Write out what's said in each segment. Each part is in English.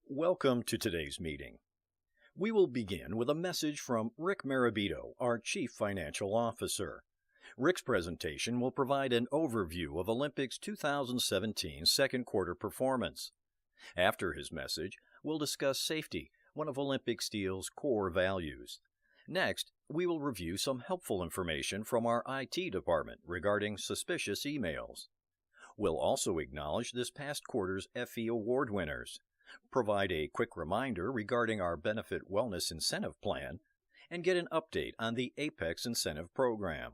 Welcome to today's meeting. We will begin with a message from Rick Marabito, our Chief Financial Officer. Rick's presentation will provide an overview of Olympics 2017 second quarter performance. After his message, we'll discuss safety, one of Olympic Steel's core values. Next, we will review some helpful information from our IT department regarding suspicious emails. We'll also acknowledge this past quarter's Effie Award winners, provide a quick reminder regarding our Benefit Wellness Incentive Plan, and get an update on the Apex Incentive Program.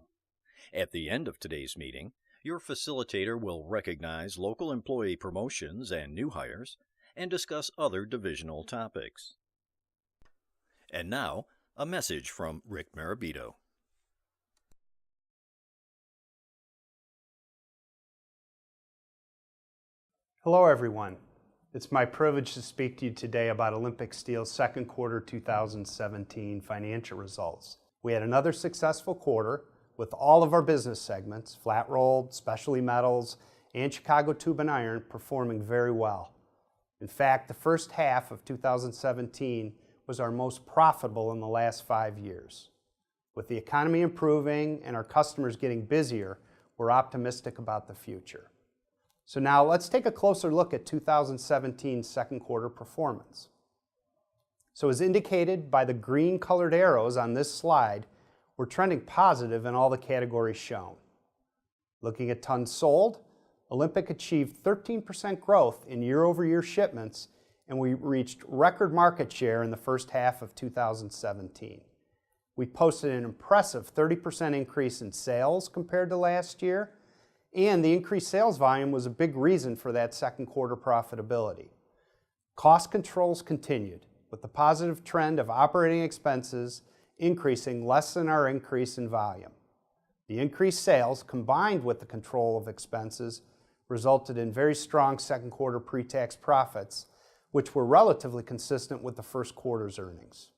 At the end of today's meeting, your facilitator will recognize local employee promotions and new hires and discuss other divisional topics. And now, a message from Rick Marabito. Hello, everyone. It's my privilege to speak to you today about Olympic Steel's second quarter 2017 financial results. We had another successful quarter with all of our business segments, flat rolled, specialty metals, and Chicago Tube and Iron, performing very well. In fact, the first half of 2017 was our most profitable in the last 5 years. With the economy improving and our customers getting busier, we're optimistic about the future. So now let's take a closer look at 2017 second quarter performance. So as indicated by the green colored arrows on this slide, we're trending positive in all the categories shown. Looking at tons sold, Olympic achieved 13% growth in year-over-year shipments, and we reached record market share in the first half of 2017. We posted an impressive 30% increase in sales compared to last year, and the increased sales volume was a big reason for that second quarter profitability. Cost controls continued, with the positive trend of operating expenses increasing less than our increase in volume. The increased sales, combined with the control of expenses, resulted in very strong second quarter pre-tax profits, which were relatively consistent with the first quarter's earnings.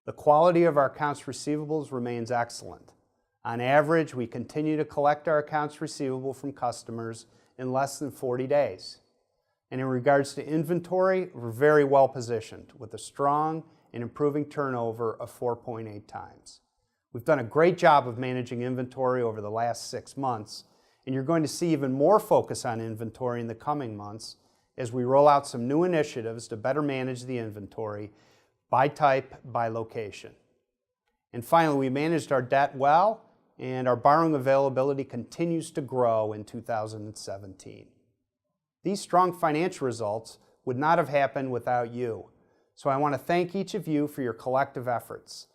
The quality of our accounts receivables remains excellent. On average, we continue to collect our accounts receivable from customers in less than 40 days. And in regards to inventory, we're very well positioned with a strong and improving turnover of 4.8 times. We've done a great job of managing inventory over the last 6 months, and you're going to see even more focus on inventory in the coming months as we roll out some new initiatives to better manage the inventory by type, by location. And finally, we managed our debt well, and our borrowing availability continues to grow in 2017. These strong financial results would not have happened without you, so I want to thank each of you for your collective efforts.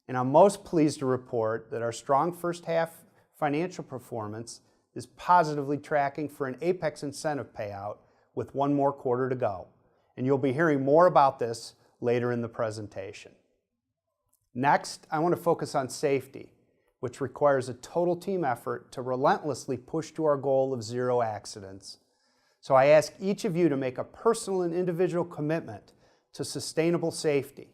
And I'm most pleased to report that our strong first half financial performance is positively tracking for an Apex incentive payout with one more quarter to go. And you'll be hearing more about this later in the presentation. Next, I want to focus on safety, which requires a total team effort to relentlessly push to our goal of 0 accidents. So I ask each of you to make a personal and individual commitment to sustainable safety.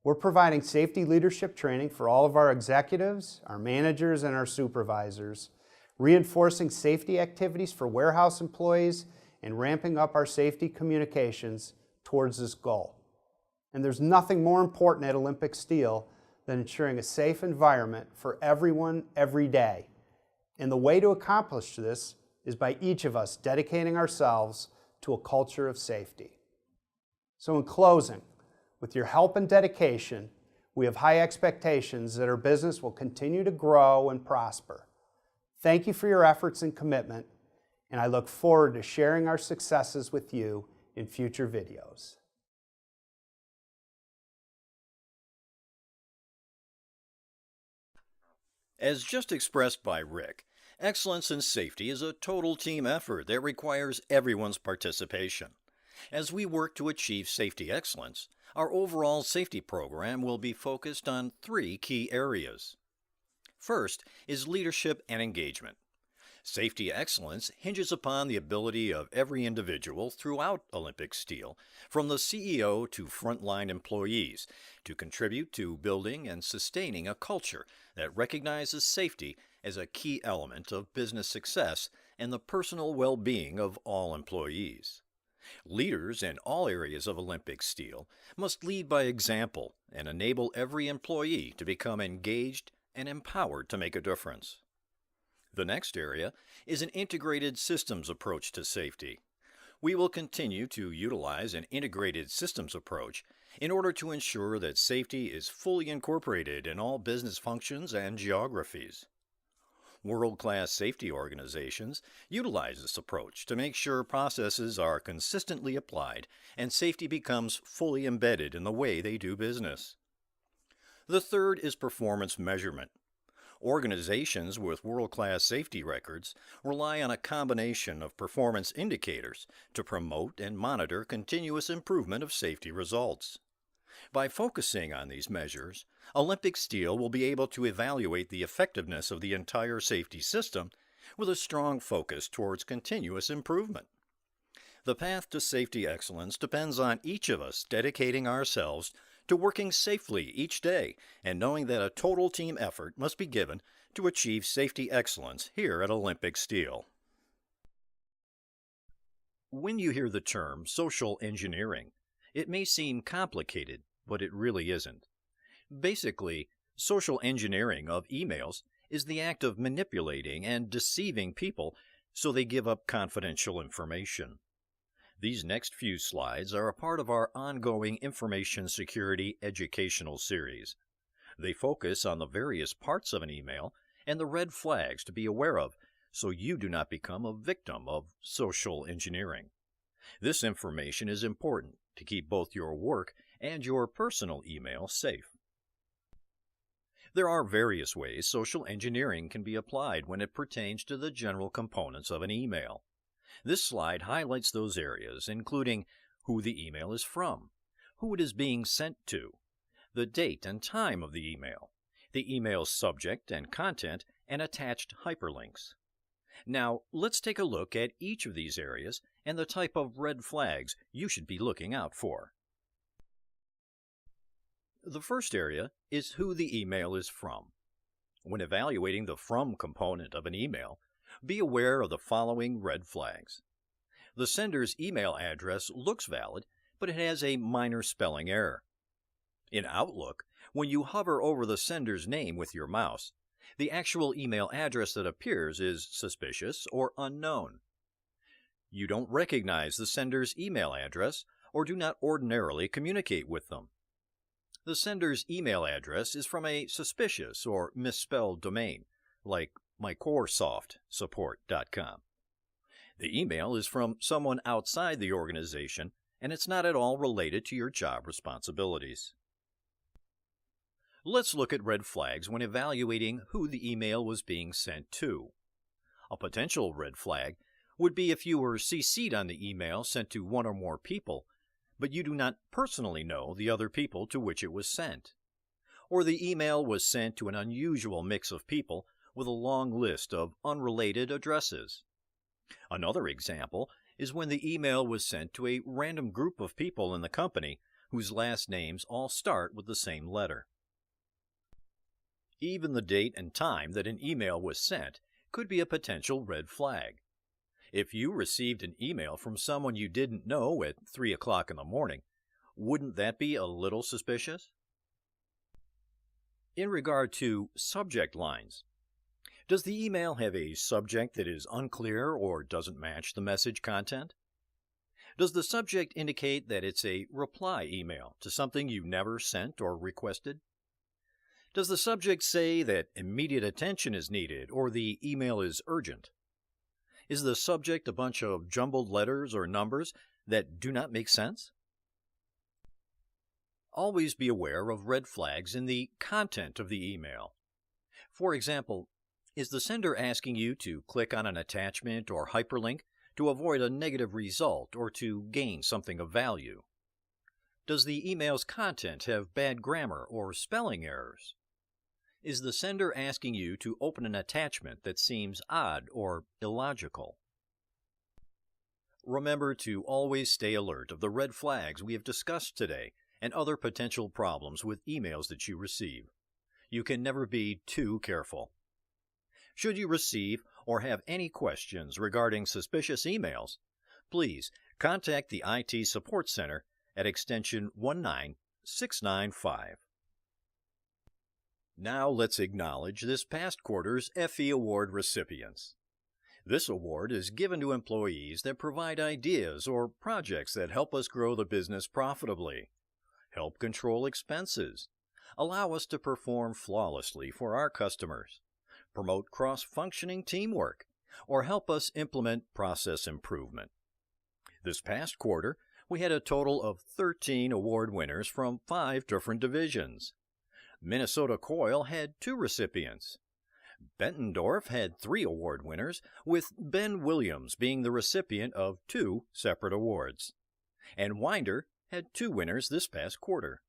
We're providing safety leadership training for all of our executives, our managers, and our supervisors, reinforcing safety activities for warehouse employees, and ramping up our safety communications towards this goal. And there's nothing more important at Olympic Steel than ensuring a safe environment for everyone every day. And the way to accomplish this is by each of us dedicating ourselves to a culture of safety. So in closing, with your help and dedication, we have high expectations that our business will continue to grow and prosper. Thank you for your efforts and commitment, and I look forward to sharing our successes with you in future videos. As just expressed by Rick, excellence in safety is a total team effort that requires everyone's participation. As we work to achieve safety excellence, our overall safety program will be focused on 3 key areas. First is leadership and engagement. Safety excellence hinges upon the ability of every individual throughout Olympic Steel, from the CEO to frontline employees, to contribute to building and sustaining a culture that recognizes safety as a key element of business success and the personal well-being of all employees. Leaders in all areas of Olympic Steel must lead by example and enable every employee to become engaged and empowered to make a difference. The next area is an integrated systems approach to safety. We will continue to utilize an integrated systems approach in order to ensure that safety is fully incorporated in all business functions and geographies. World-class safety organizations utilize this approach to make sure processes are consistently applied and safety becomes fully embedded in the way they do business. The third is performance measurement. Organizations with world-class safety records rely on a combination of performance indicators to promote and monitor continuous improvement of safety results. By focusing on these measures, Olympic Steel will be able to evaluate the effectiveness of the entire safety system with a strong focus towards continuous improvement. The path to safety excellence depends on each of us dedicating ourselves to working safely each day and knowing that a total team effort must be given to achieve safety excellence here at Olympic Steel. When you hear the term social engineering, it may seem complicated, but it really isn't. Basically, social engineering of emails is the act of manipulating and deceiving people so they give up confidential information. These next few slides are a part of our ongoing information security educational series. They focus on the various parts of an email and the red flags to be aware of so you do not become a victim of social engineering. This information is important to keep both your work and your personal email safe. There are various ways social engineering can be applied when it pertains to the general components of an email. This slide highlights those areas, including who the email is from, who it is being sent to, the date and time of the email's subject and content, and attached hyperlinks. Now, let's take a look at each of these areas and the type of red flags you should be looking out for. The first area is who the email is from. When evaluating the from component of an email, be aware of the following red flags. The sender's email address looks valid, but it has a minor spelling error. In Outlook, when you hover over the sender's name with your mouse, the actual email address that appears is suspicious or unknown. You don't recognize the sender's email address or do not ordinarily communicate with them. The sender's email address is from a suspicious or misspelled domain, like mycoresoftsupport.com. The email is from someone outside the organization, and it's not at all related to your job responsibilities. Let's look at red flags when evaluating who the email was being sent to. A potential red flag would be if you were CC'd on the email sent to one or more people, but you do not personally know the other people to which it was sent. Or the email was sent to an unusual mix of people with a long list of unrelated addresses. Another example is when the email was sent to a random group of people in the company whose last names all start with the same letter. Even the date and time that an email was sent could be a potential red flag. If you received an email from someone you didn't know at 3 o'clock in the morning, wouldn't that be a little suspicious? In regard to subject lines, does the email have a subject that is unclear or doesn't match the message content? Does the subject indicate that it's a reply email to something you never sent or requested? Does the subject say that immediate attention is needed or the email is urgent? Is the subject a bunch of jumbled letters or numbers that do not make sense? Always be aware of red flags in the content of the email. For example, is the sender asking you to click on an attachment or hyperlink to avoid a negative result or to gain something of value? Does the email's content have bad grammar or spelling errors? Is the sender asking you to open an attachment that seems odd or illogical? Remember to always stay alert of the red flags we have discussed today and other potential problems with emails that you receive. You can never be too careful. Should you receive or have any questions regarding suspicious emails, please contact the IT Support Center at extension 19695. Now let's acknowledge this past quarter's Effie Award recipients. This award is given to employees that provide ideas or projects that help us grow the business profitably, help control expenses, allow us to perform flawlessly for our customers, promote cross-functioning teamwork, or help us implement process improvement. This past quarter, we had a total of 13 award winners from 5 different divisions. Minnesota Coil had 2 recipients. Bettendorf had 3 award winners, with Ben Williams being the recipient of 2 separate awards. And Winder had 2 winners this past quarter.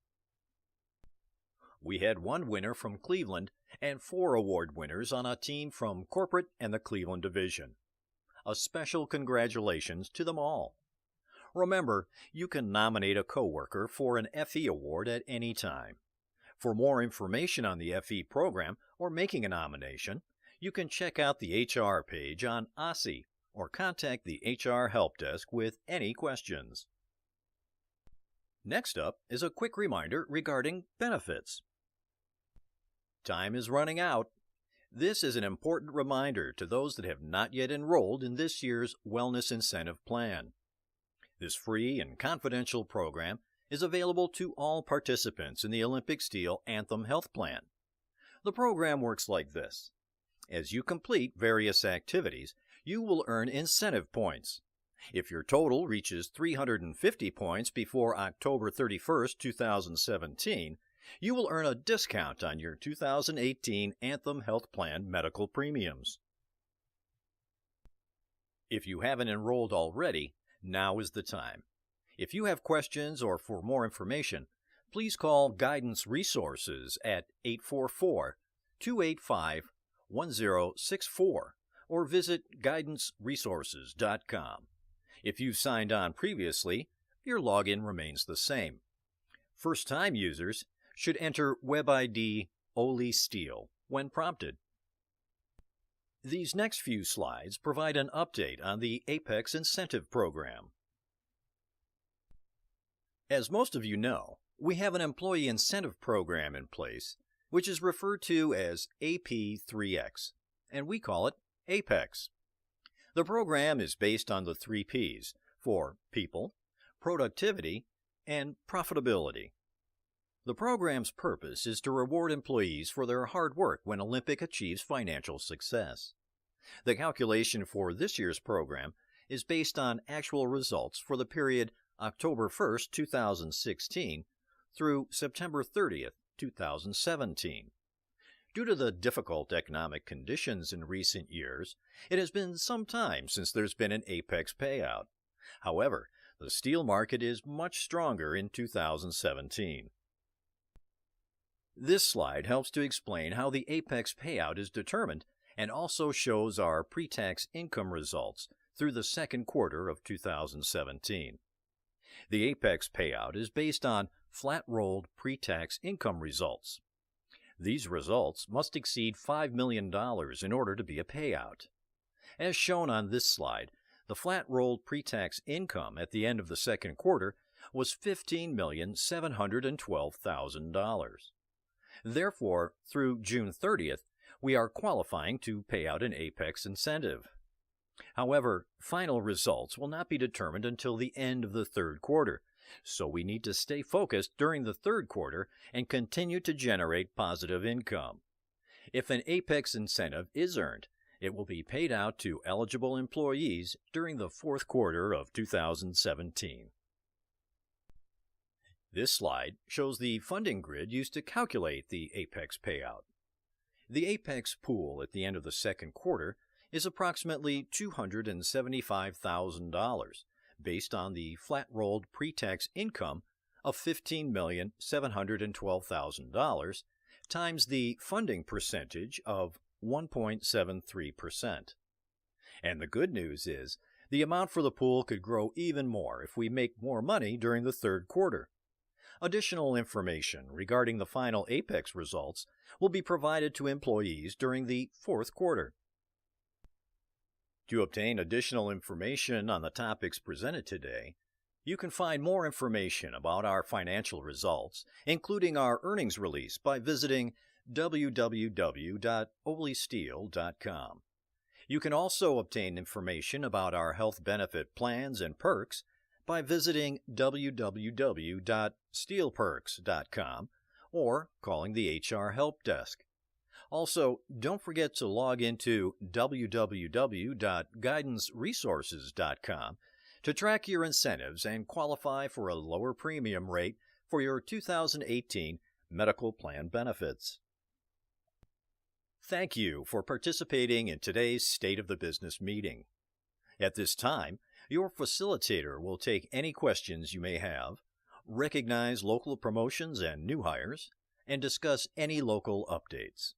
We had 1 winner from Cleveland and 4 award winners on a team from corporate and the Cleveland division. A special congratulations to them all. Remember, you can nominate a coworker for an FE award at any time. For more information on the FE program or making a nomination, you can check out the HR page on OSSI or contact the HR Help Desk with any questions. Next up is a quick reminder regarding benefits. Time is running out. This is an important reminder to those that have not yet enrolled in this year's Wellness Incentive Plan. This free and confidential program is available to all participants in the Olympic Steel Anthem Health Plan. The program works like this. As you complete various activities, you will earn incentive points. If your total reaches 350 points before October 31, 2017, you will earn a discount on your 2018 Anthem Health Plan medical premiums. If you haven't enrolled already, now is the time. If you have questions or for more information, please call Guidance Resources at 844-285-1064 or visit guidanceresources.com. If you've signed on previously, your login remains the same. First-time users should enter WebID OLISTEEL when prompted. These next few slides provide an update on the Apex Incentive Program. As most of you know, we have an employee incentive program in place, which is referred to as AP3X, and we call it Apex. The program is based on the 3 Ps for people, productivity, and profitability. The program's purpose is to reward employees for their hard work when Olympic achieves financial success. The calculation for this year's program is based on actual results for the period October 1, 2016 through September 30, 2017. Due to the difficult economic conditions in recent years, it has been some time since there's been an Apex payout. However, the steel market is much stronger in 2017. This slide helps to explain how the Apex payout is determined and also shows our pre-tax income results through the second quarter of 2017. The Apex payout is based on flat-rolled pre-tax income results. These results must exceed $5 million in order to be a payout. As shown on this slide, the flat-rolled pre-tax income at the end of the second quarter was $15,712,000. Therefore, through June 30th, we are qualifying to pay out an Apex incentive. However, final results will not be determined until the end of the third quarter, so we need to stay focused during the third quarter and continue to generate positive income. If an Apex incentive is earned, it will be paid out to eligible employees during the fourth quarter of 2017. This slide shows the funding grid used to calculate the Apex payout. The Apex pool at the end of the second quarter is approximately $275,000, based on the flat-rolled pre-tax income of $15,712,000 times the funding percentage of 1.73%. And the good news is, the amount for the pool could grow even more if we make more money during the third quarter. Additional information regarding the final Apex results will be provided to employees during the fourth quarter. To obtain additional information on the topics presented today, you can find more information about our financial results, including our earnings release, by visiting www.olysteel.com. You can also obtain information about our health benefit plans and perks by visiting www.steelperks.com or calling the HR Help Desk. Also, don't forget to log into www.guidanceresources.com to track your incentives and qualify for a lower premium rate for your 2018 medical plan benefits. Thank you for participating in today's State of the Business meeting. At this time, your facilitator will take any questions you may have, recognize local promotions and new hires, and discuss any local updates.